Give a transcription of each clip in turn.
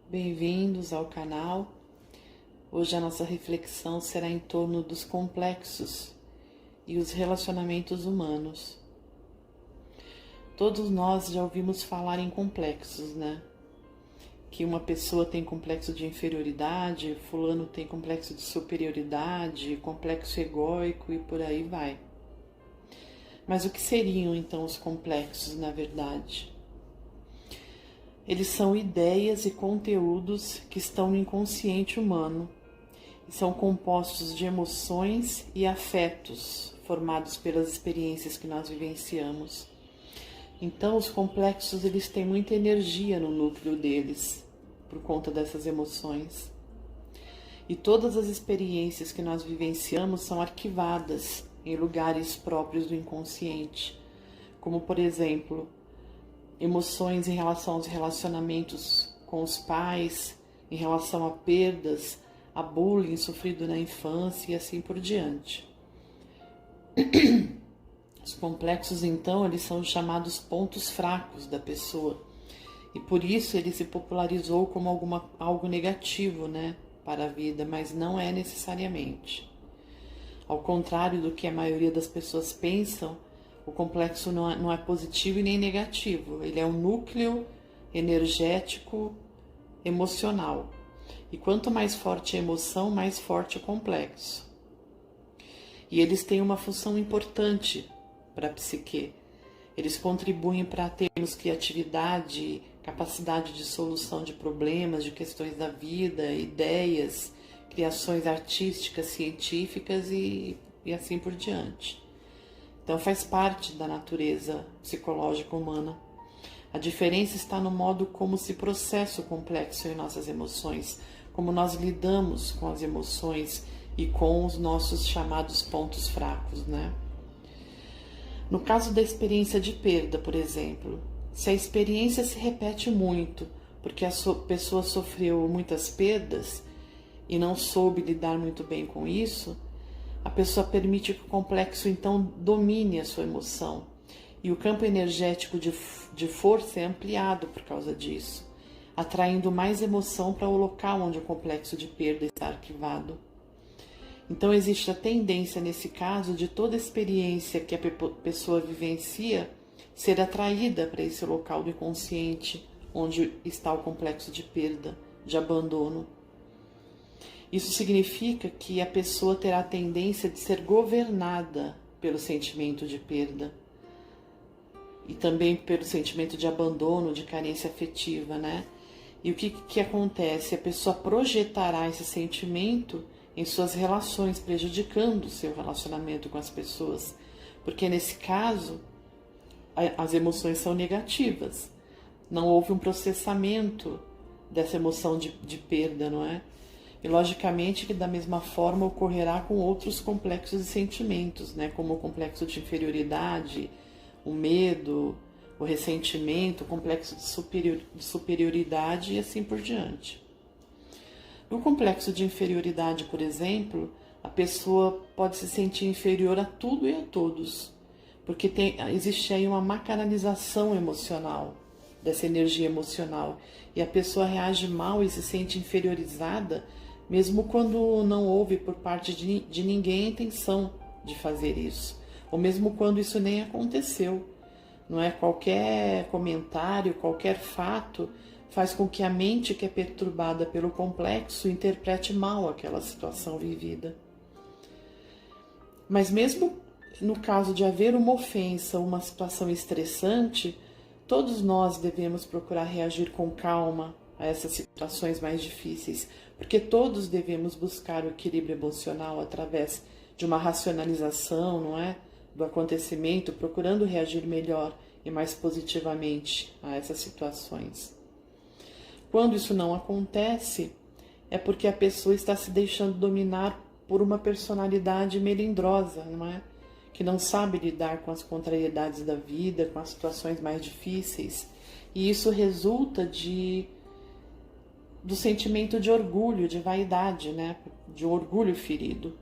Bem-vindos ao canal. Hoje a nossa reflexão será em torno dos complexos e os relacionamentos humanos. Todos nós já ouvimos falar em complexos, né? Que uma pessoa tem complexo de inferioridade, fulano tem complexo de superioridade, complexo egóico e por aí vai. Mas o que seriam então os complexos, na verdade? Eles são ideias e conteúdos que estão no inconsciente humano e são compostos de emoções e afetos formados pelas experiências que nós vivenciamos. Então, os complexos eles têm muita energia no núcleo deles por conta dessas emoções. E todas as experiências que nós vivenciamos são arquivadas em lugares próprios do inconsciente, como por exemplo, emoções em relação aos relacionamentos com os pais, em relação a perdas, a bullying sofrido na infância e assim por diante. Os complexos, então, eles são os chamados pontos fracos da pessoa. E por isso ele se popularizou como algo negativo, né, para a vida, mas não é necessariamente. Ao contrário do que a maioria das pessoas pensam, o complexo não é positivo e nem negativo. Ele é um núcleo energético emocional. E quanto mais forte a emoção, mais forte o complexo. E eles têm uma função importante para a psique. Eles contribuem para termos criatividade, capacidade de solução de problemas, de questões da vida, ideias, criações artísticas, científicas e assim por diante. Então faz parte da natureza psicológica humana. A diferença está no modo como se processa o complexo em nossas emoções, como nós lidamos com as emoções e com os nossos chamados pontos fracos, né? No caso da experiência de perda, por exemplo, se a experiência se repete muito, porque a pessoa sofreu muitas perdas e não soube lidar muito bem com isso, a pessoa permite que o complexo então domine a sua emoção e o campo energético de força é ampliado por causa disso, atraindo mais emoção para o local onde o complexo de perda está arquivado. Então existe a tendência nesse caso de toda experiência que a pessoa vivencia ser atraída para esse local do inconsciente onde está o complexo de perda, de abandono. Isso significa que a pessoa terá a tendência de ser governada pelo sentimento de perda e também pelo sentimento de abandono, de carência afetiva, né? E o que acontece? A pessoa projetará esse sentimento em suas relações, prejudicando o seu relacionamento com as pessoas, porque nesse caso as emoções são negativas, não houve um processamento dessa emoção de perda, não é? E logicamente que da mesma forma ocorrerá com outros complexos de sentimentos, né? Como o complexo de inferioridade, o medo, o ressentimento, o complexo de superioridade e assim por diante. No complexo de inferioridade, por exemplo, a pessoa pode se sentir inferior a tudo e a todos, porque existe aí uma macaranização emocional, dessa energia emocional, e a pessoa reage mal e se sente inferiorizada, mesmo quando não houve por parte de ninguém a intenção de fazer isso, ou mesmo quando isso nem aconteceu. Não é? Qualquer comentário, qualquer fato faz com que a mente que é perturbada pelo complexo interprete mal aquela situação vivida. Mas mesmo no caso de haver uma ofensa, uma situação estressante, todos nós devemos procurar reagir com calma a essas situações mais difíceis, porque todos devemos buscar o equilíbrio emocional através de uma racionalização, não é? Do acontecimento, procurando reagir melhor e mais positivamente a essas situações. Quando isso não acontece, é porque a pessoa está se deixando dominar por uma personalidade melindrosa, não é? Que não sabe lidar com as contrariedades da vida, com as situações mais difíceis. E isso resulta do sentimento de orgulho, de vaidade, né? De orgulho ferido.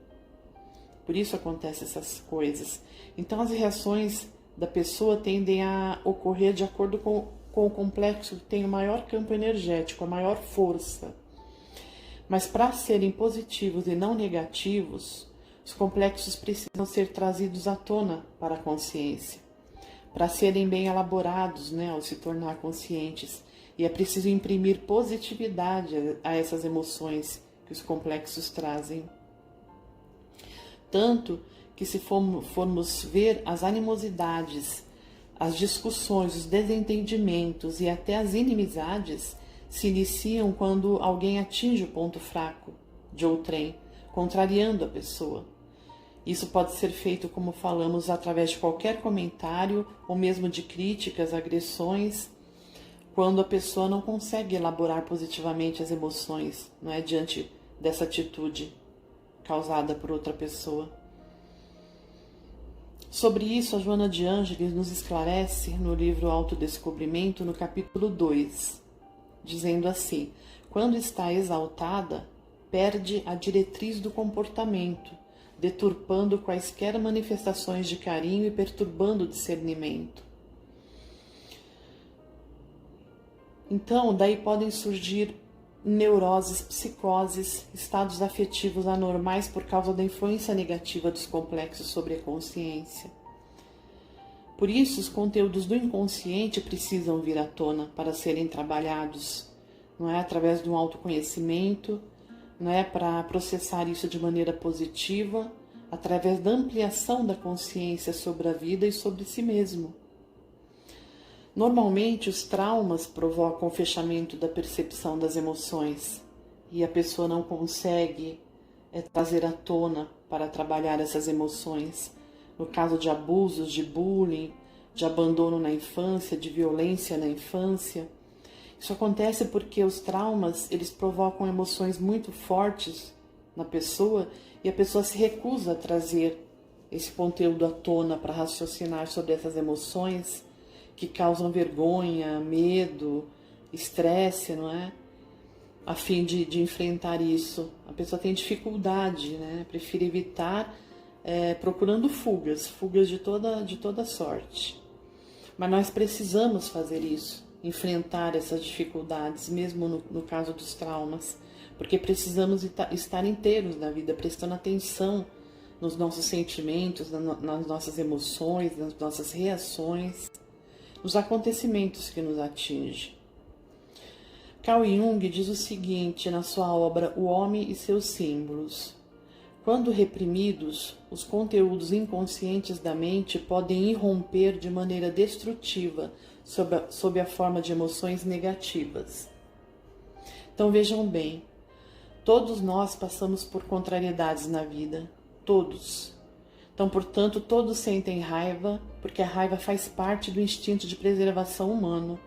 Por isso acontecem essas coisas. Então as reações da pessoa tendem a ocorrer de acordo com com o complexo que tem o maior campo energético, a maior força. Mas para serem positivos e não negativos, os complexos precisam ser trazidos à tona para a consciência, para serem bem elaborados, ao se tornar conscientes. E é preciso imprimir positividade a essas emoções que os complexos trazem. Tanto que, se formos ver, as animosidades, as discussões, os desentendimentos e até as inimizades se iniciam quando alguém atinge o ponto fraco de outrem, contrariando a pessoa. Isso pode ser feito, como falamos, através de qualquer comentário ou mesmo de críticas, agressões, quando a pessoa não consegue elaborar positivamente as emoções, diante dessa atitude causada por outra pessoa. Sobre isso, a Joana de Ângeles nos esclarece no livro Autodescobrimento, no capítulo 2, dizendo assim: quando está exaltada, perde a diretriz do comportamento, deturpando quaisquer manifestações de carinho e perturbando o discernimento. Então, daí podem surgir neuroses, psicoses, estados afetivos anormais por causa da influência negativa dos complexos sobre a consciência. Por isso, os conteúdos do inconsciente precisam vir à tona para serem trabalhados, através de um autoconhecimento, para processar isso de maneira positiva, através da ampliação da consciência sobre a vida e sobre si mesmo. Normalmente, os traumas provocam o fechamento da percepção das emoções e a pessoa não consegue trazer à tona para trabalhar essas emoções. No caso de abusos, de bullying, de abandono na infância, de violência na infância. Isso acontece porque os traumas, eles provocam emoções muito fortes na pessoa e a pessoa se recusa a trazer esse conteúdo à tona para raciocinar sobre essas emoções que causam vergonha, medo, estresse, a fim de enfrentar isso. A pessoa tem dificuldade, prefere evitar, procurando fugas de toda sorte. Mas nós precisamos fazer isso, enfrentar essas dificuldades, mesmo no caso dos traumas, porque precisamos estar inteiros na vida, prestando atenção nos nossos sentimentos, nas nossas emoções, nas nossas reações, nos acontecimentos que nos atingem. Carl Jung diz o seguinte na sua obra O Homem e seus Símbolos: quando reprimidos, os conteúdos inconscientes da mente podem irromper de maneira destrutiva sob a forma de emoções negativas. Então vejam bem, todos nós passamos por contrariedades na vida, todos. Então, portanto, todos sentem raiva, porque a raiva faz parte do instinto de preservação humano.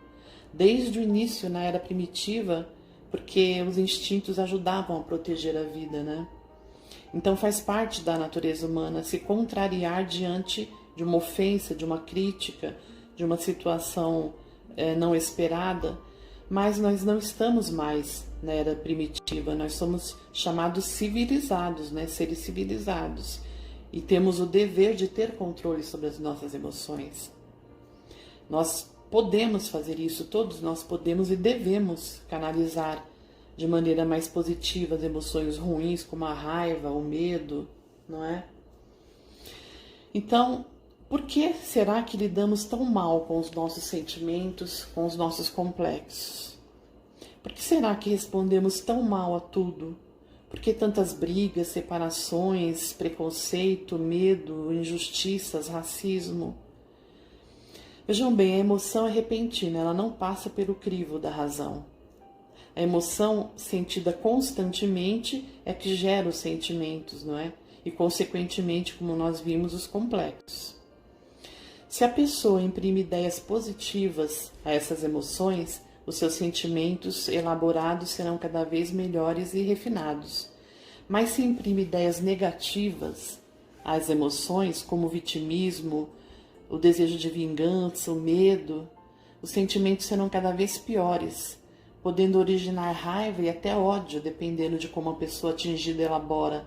Desde o início, na era primitiva, porque os instintos ajudavam a proteger a vida, Então, faz parte da natureza humana se contrariar diante de uma ofensa, de uma crítica, de uma situação não esperada, mas nós não estamos mais na era primitiva, nós somos chamados civilizados, seres civilizados. E temos o dever de ter controle sobre as nossas emoções. Nós podemos fazer isso, todos nós podemos e devemos canalizar de maneira mais positiva as emoções ruins, como a raiva, o medo, Então, por que será que lidamos tão mal com os nossos sentimentos, com os nossos complexos? Por que será que respondemos tão mal a tudo? Por que tantas brigas, separações, preconceito, medo, injustiças, racismo? Vejam bem, a emoção é repentina, ela não passa pelo crivo da razão. A emoção sentida constantemente é que gera os sentimentos, E, consequentemente, como nós vimos, os complexos. Se a pessoa imprime ideias positivas a essas emoções, os seus sentimentos elaborados serão cada vez melhores e refinados. Mas se imprime ideias negativas às emoções, como o vitimismo, o desejo de vingança, o medo, os sentimentos serão cada vez piores, podendo originar raiva e até ódio, dependendo de como a pessoa atingida elabora,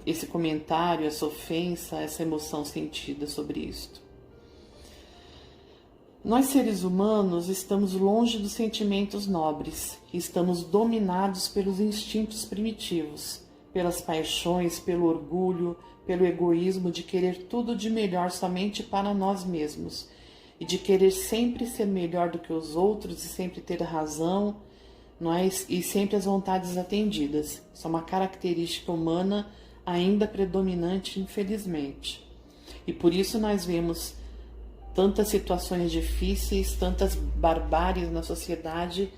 esse comentário, essa ofensa, essa emoção sentida sobre isto. Nós, seres humanos, estamos longe dos sentimentos nobres, estamos dominados pelos instintos primitivos, pelas paixões, pelo orgulho, pelo egoísmo de querer tudo de melhor somente para nós mesmos e de querer sempre ser melhor do que os outros e sempre ter razão, não é? E sempre as vontades atendidas. Isso é uma característica humana ainda predominante, infelizmente. E por isso nós vemos tantas situações difíceis, tantas barbáries na sociedade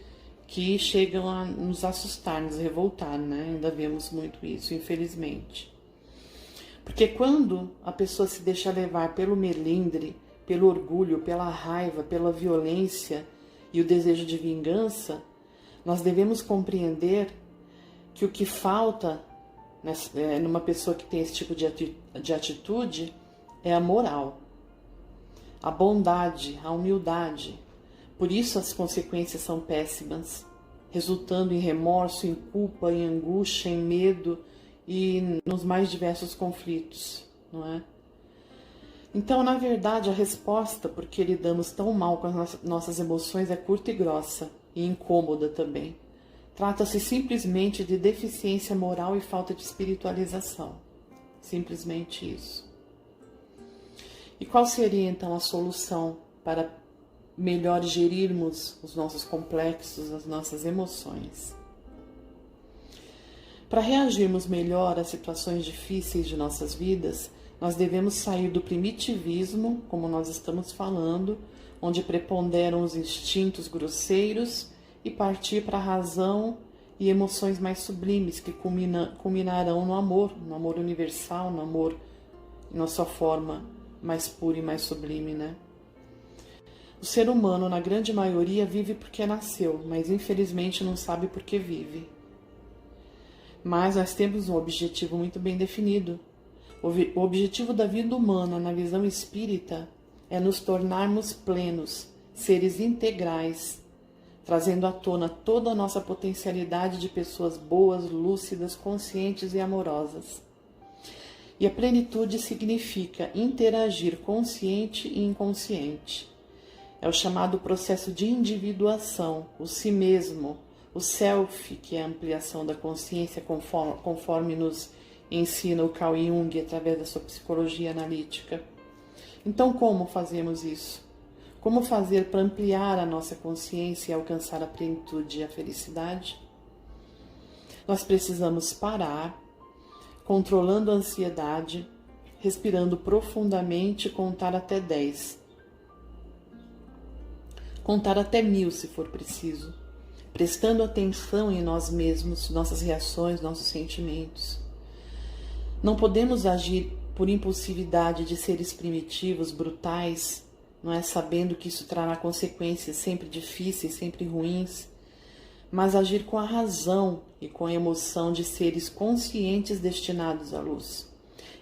que chegam a nos assustar, nos revoltar, né? Ainda vemos muito isso, infelizmente. Porque quando a pessoa se deixa levar pelo melindre, pelo orgulho, pela raiva, pela violência e o desejo de vingança, nós devemos compreender que o que falta numa pessoa que tem esse tipo de atitude é a moral, a bondade, a humildade. Por isso as consequências são péssimas, resultando em remorso, em culpa, em angústia, em medo e nos mais diversos conflitos, não é? Então, na verdade, a resposta por que lidamos tão mal com as nossas emoções é curta e grossa e incômoda também. Trata-se simplesmente de deficiência moral e falta de espiritualização. Simplesmente isso. E qual seria então a solução para melhor gerirmos os nossos complexos, as nossas emoções? Para reagirmos melhor às situações difíceis de nossas vidas, nós devemos sair do primitivismo, como nós estamos falando, onde preponderam os instintos grosseiros, e partir para a razão e emoções mais sublimes que culminarão no amor universal, no amor na sua forma mais pura e mais sublime, né? O ser humano, na grande maioria, vive porque nasceu, mas infelizmente não sabe por que vive. Mas nós temos um objetivo muito bem definido. O objetivo da vida humana, na visão espírita, é nos tornarmos plenos, seres integrais, trazendo à tona toda a nossa potencialidade de pessoas boas, lúcidas, conscientes e amorosas. E a plenitude significa interagir consciente e inconsciente. É o chamado processo de individuação, o si mesmo, o self, que é a ampliação da consciência conforme nos ensina o Carl Jung através da sua psicologia analítica. Então, como fazemos isso? Como fazer para ampliar a nossa consciência e alcançar a plenitude e a felicidade? Nós precisamos parar, controlando a ansiedade, respirando profundamente e contar até 10. Contar até 1000 se for preciso, prestando atenção em nós mesmos, nossas reações, nossos sentimentos. Não podemos agir por impulsividade de seres primitivos, brutais, não é, sabendo que isso trará consequências sempre difíceis, sempre ruins, mas agir com a razão e com a emoção de seres conscientes destinados à luz.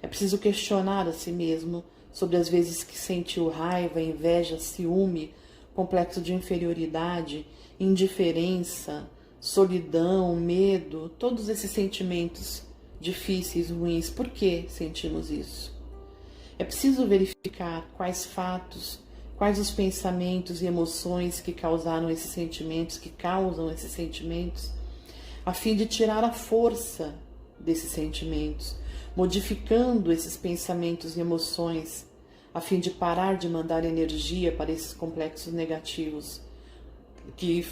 É preciso questionar a si mesmo sobre as vezes que sentiu raiva, inveja, ciúme, complexo de inferioridade, indiferença, solidão, medo, todos esses sentimentos difíceis, ruins. Por que sentimos isso? É preciso verificar quais fatos, quais os pensamentos e emoções que causaram esses sentimentos, que causam esses sentimentos, a fim de tirar a força desses sentimentos, modificando esses pensamentos e emoções, a fim de parar de mandar energia para esses complexos negativos, que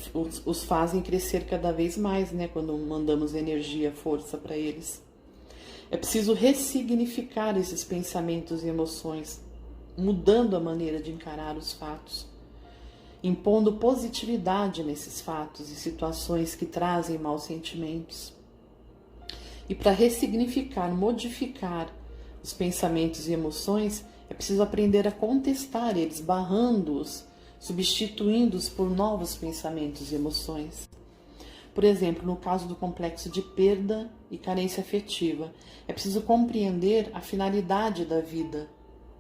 os fazem crescer cada vez mais, né, quando mandamos energia, força para eles. É preciso ressignificar esses pensamentos e emoções, mudando a maneira de encarar os fatos, impondo positividade nesses fatos e situações que trazem maus sentimentos. E para ressignificar, modificar os pensamentos e emoções, é preciso aprender a contestar eles, barrando-os, substituindo-os por novos pensamentos e emoções. Por exemplo, no caso do complexo de perda e carência afetiva, é preciso compreender a finalidade da vida,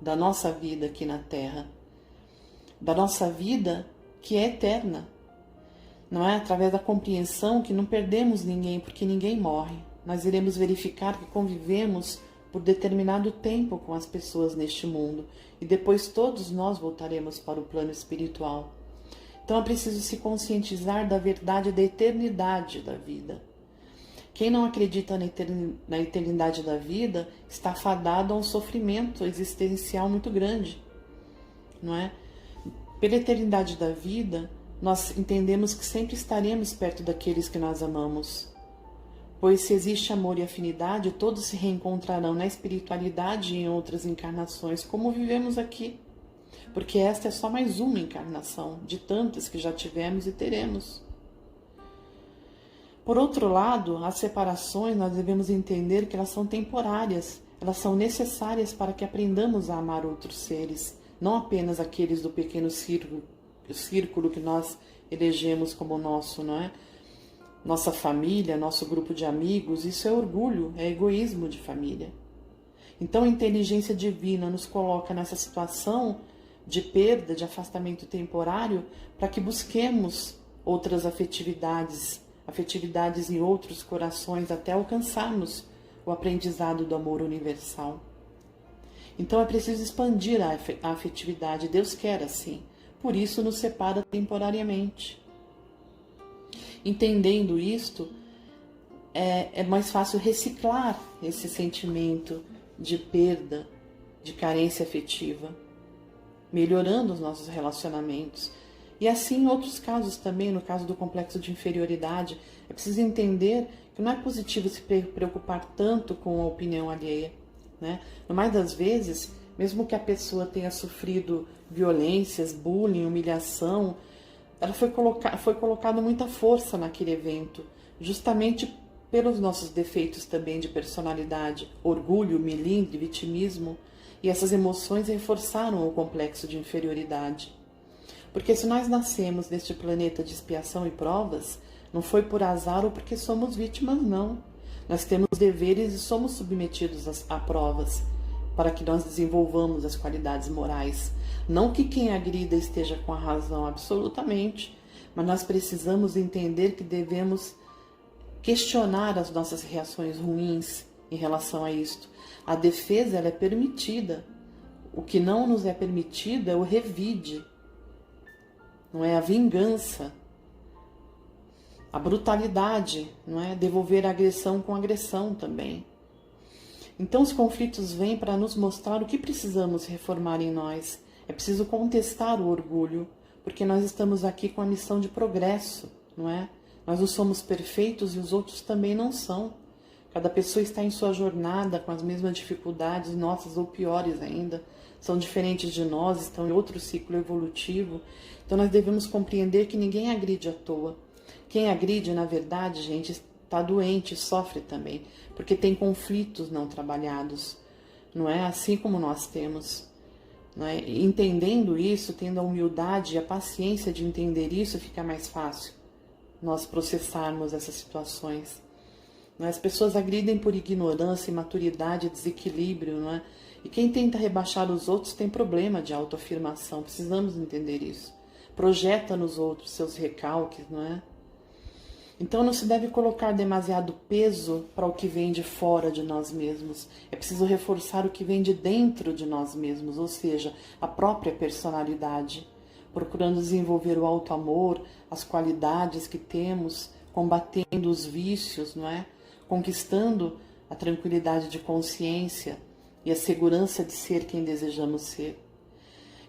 da nossa vida aqui na Terra, da nossa vida que é eterna. Não é através da compreensão que não perdemos ninguém, porque ninguém morre. Nós iremos verificar que convivemos por determinado tempo com as pessoas neste mundo e depois todos nós voltaremos para o plano espiritual. Então é preciso se conscientizar da verdade da eternidade da vida. Quem não acredita na eternidade da vida está fadado a um sofrimento existencial muito grande, não é? Pela eternidade da vida, nós entendemos que sempre estaremos perto daqueles que nós amamos. Pois se existe amor e afinidade, todos se reencontrarão na espiritualidade e em outras encarnações, como vivemos aqui. Porque esta é só mais uma encarnação, de tantas que já tivemos e teremos. Por outro lado, as separações nós devemos entender que elas são temporárias, elas são necessárias para que aprendamos a amar outros seres, não apenas aqueles do pequeno círculo que nós elegemos como nosso, não é? Nossa família, nosso grupo de amigos, isso é orgulho, é egoísmo de família. Então a inteligência divina nos coloca nessa situação de perda, de afastamento temporário, para que busquemos outras afetividades em outros corações, até alcançarmos o aprendizado do amor universal. Então é preciso expandir a afetividade, Deus quer assim, por isso nos separa temporariamente. Entendendo isto, é mais fácil reciclar esse sentimento de perda, de carência afetiva, melhorando os nossos relacionamentos. E assim em outros casos também, no caso do complexo de inferioridade, é preciso entender que não é positivo se preocupar tanto com a opinião alheia, né? No mais das vezes, mesmo que a pessoa tenha sofrido violências, bullying, humilhação, ela foi colocada muita força naquele evento, justamente pelos nossos defeitos também de personalidade, orgulho, melindre, vitimismo, e essas emoções reforçaram o complexo de inferioridade. Porque se nós nascemos neste planeta de expiação e provas, não foi por azar ou porque somos vítimas, não. Nós temos deveres e somos submetidos a provas, para que nós desenvolvamos as qualidades morais. Não que quem agrida esteja com a razão, absolutamente, mas nós precisamos entender que devemos questionar as nossas reações ruins em relação a isto. A defesa ela é permitida. O que não nos é permitido é o revide, não é a vingança, a brutalidade, não é devolver a agressão com agressão também. Então os conflitos vêm para nos mostrar o que precisamos reformar em nós. É preciso contestar o orgulho, porque nós estamos aqui com a missão de progresso, não é? Nós não somos perfeitos e os outros também não são. Cada pessoa está em sua jornada com as mesmas dificuldades, nossas ou piores ainda. São diferentes de nós, estão em outro ciclo evolutivo. Então nós devemos compreender que ninguém agride à toa. Quem agride, na verdade, gente, está doente, sofre também, porque tem conflitos não trabalhados, não é? Assim como nós temos. Não é? Entendendo isso, tendo a humildade e a paciência de entender isso, fica mais fácil nós processarmos essas situações. Não é? As pessoas agridem por ignorância, imaturidade, desequilíbrio, não é? E quem tenta rebaixar os outros tem problema de autoafirmação, precisamos entender isso. Projeta nos outros seus recalques, não é? Então não se deve colocar demasiado peso para o que vem de fora de nós mesmos. É preciso reforçar o que vem de dentro de nós mesmos, ou seja, a própria personalidade, procurando desenvolver o auto-amor, as qualidades que temos, combatendo os vícios, não é? Conquistando a tranquilidade de consciência e a segurança de ser quem desejamos ser.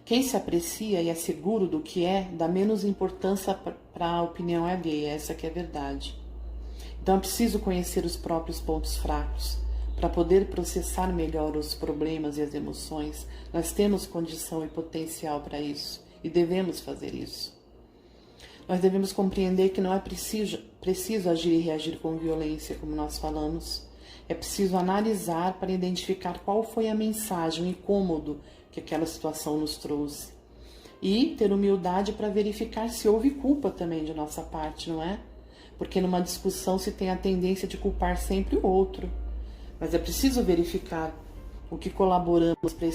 Quem se aprecia e é seguro do que é, dá menos importância para a opinião alheia, essa que é a verdade. Então é preciso conhecer os próprios pontos fracos, para poder processar melhor os problemas e as emoções. Nós temos condição e potencial para isso, e devemos fazer isso. Nós devemos compreender que não é preciso agir e reagir com violência, como nós falamos. É preciso analisar para identificar qual foi a mensagem, o incômodo que aquela situação nos trouxe. E ter humildade para verificar se houve culpa também de nossa parte, não é? Porque numa discussão se tem a tendência de culpar sempre o outro. Mas é preciso verificar o que colaboramos para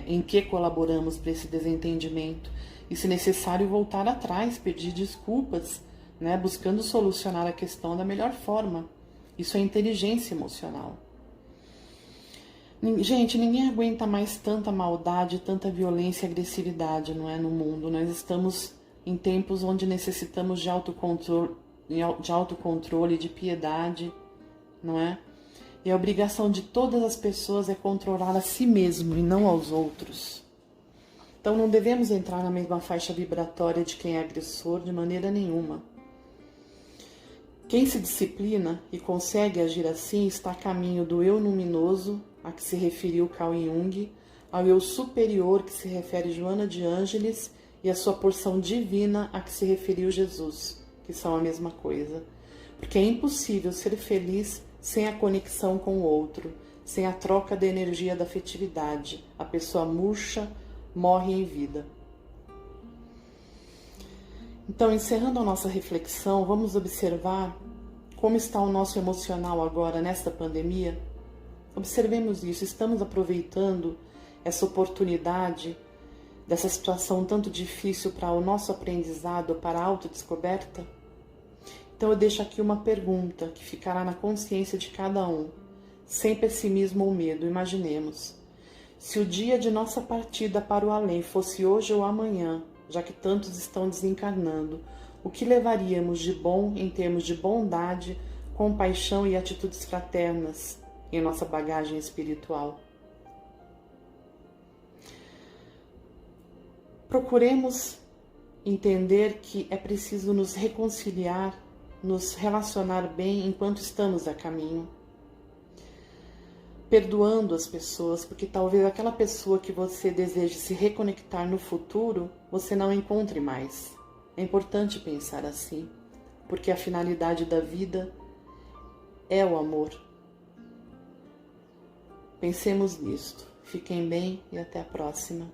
em que colaboramos para esse desentendimento. E, se necessário, voltar atrás, pedir desculpas, né? Buscando solucionar a questão da melhor forma. Isso é inteligência emocional. Gente, ninguém aguenta mais tanta maldade, tanta violência e agressividade, não é, no mundo. Nós estamos em tempos onde necessitamos de autocontrole, de piedade, não é? E a obrigação de todas as pessoas é controlar a si mesmo e não aos outros. Então não devemos entrar na mesma faixa vibratória de quem é agressor de maneira nenhuma. Quem se disciplina e consegue agir assim está a caminho do eu luminoso, a que se referiu Carl Jung, ao eu superior, que se refere Joana de Ângeles, e a sua porção divina, a que se referiu Jesus, que são a mesma coisa. Porque é impossível ser feliz sem a conexão com o outro, sem a troca da energia da afetividade. A pessoa murcha, morre em vida. Então, encerrando a nossa reflexão, vamos observar como está o nosso emocional agora nesta pandemia. Observemos isso, estamos aproveitando essa oportunidade dessa situação tanto difícil para o nosso aprendizado, para a autodescoberta? Então eu deixo aqui uma pergunta que ficará na consciência de cada um, sem pessimismo ou medo. Imaginemos, se o dia de nossa partida para o além fosse hoje ou amanhã, já que tantos estão desencarnando, o que levaríamos de bom em termos de bondade, compaixão e atitudes fraternas em nossa bagagem espiritual? Procuremos entender que é preciso nos reconciliar, nos relacionar bem enquanto estamos a caminho, perdoando as pessoas, porque talvez aquela pessoa que você deseje se reconectar no futuro, você não encontre mais. É importante pensar assim, porque a finalidade da vida é o amor. Pensemos nisto. Fiquem bem e até a próxima.